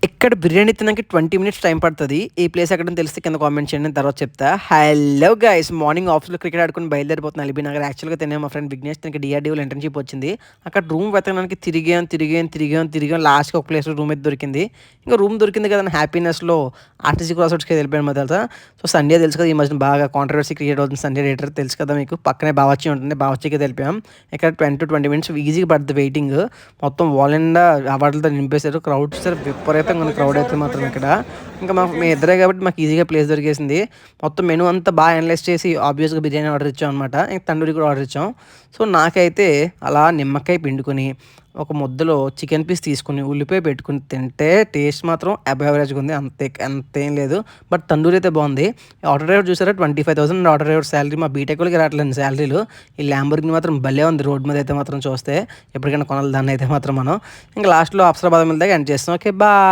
ఇక్కడ బిర్యానీ తినడానికి 20 minutes time పడుతది. ఈ ప్లేస్ ఎక్కడని తెలిస్తే కింద కామెంట్ చేయండి. నేను తర్వాత చెప్తా. Hello guys! మార్నింగ్ ఆఫీస్‌లో క్రికెట్ ఆడుకొని బయలుదేరిపోతున్నా ఎల్బీ నగర్. యాక్చువల్‌గా తినే మా ఫ్రెండ్ విఘ్నేష్ తనకి డీఆర్‌డీఓలో ఇంటర్న్‌షిప్ వచ్చింది. అక్కడ రూమ్ వెతకడానికి తిరిగాం. లాస్ట్‌కి ఒక ప్లేస్‌లో రూమ్ అయితే దొరికింది. ఇంక రూమ్ దొరికింది కదా అని హ్యాపీనెస్‌లో ఆర్టీసీ క్రాస్ రోడ్స్‌కి వెళ్ళిపోయాను తెలుసా. సో, సండే తెలుసు కదా! ఈ మధ్యన బాగా కాంట్రోవర్సీ క్రియేట్ అవుతుంది సండే థియేటర్ తెలుసు కదా మీకు. పక్కనే బావర్చి ఉంటుంది. బావర్చికి వెళ్ళిపోయాం. ఇక్కడ 10-20 మినిట్స్ ఈజీగా పడుద్ది వెయిటింగ్. మొత్తం వాల్ నిండా అవార్డులతో నింపేశారు. క్రౌడ్ చూసారా విపరీతంగా ఉంది క్రౌడ్ అయితే మాత్రం ఇక్కడ. ఇంకా మేము ఇద్దరే కాబట్టి మాకు ఈజీగా ప్లేస్ దొరికేసింది. మొత్తం మెనూ అంతా బాగా అనలైజ్ చేసి ఆబ్వియస్‌గా బిర్యానీ ఆర్డర్ ఇచ్చాం అనమాట. ఇంక తందూరి కూడా ఆర్డర్ ఇచ్చాం. సో, నాకైతే అలా నిమ్మకాయ పిండుకొని, ఒక ముద్దలో చికెన్ పీస్ తీసుకొని, ఉల్లిపాయ పెట్టుకొని తింటే టేస్ట్ మాత్రం అబవ్ యావరేజ్‌గా ఉంది. అంతేం లేదు. బట్ తందూరి అయితే బాగుంది. ఆటో డ్రైవర్ చూసారా 25,000 ఆటో డ్రైవర్ సాలరీ. మా బీటెక్ రావట్లేదు సాలరీలు. ఈ ల్యాంబోర్గిని మాత్రం భలే ఉంది రోడ్ మీద అయితే మాత్రం చూస్తే. ఎప్పటికైనా కొనాలి దాన్ని అయితే మాత్రం మనం. ఇంకా లాస్ట్‌లో అప్సరా బాదాం మిల్క్ దాకా ఎండ్ చేస్తాం. ఓకే. బాయ్.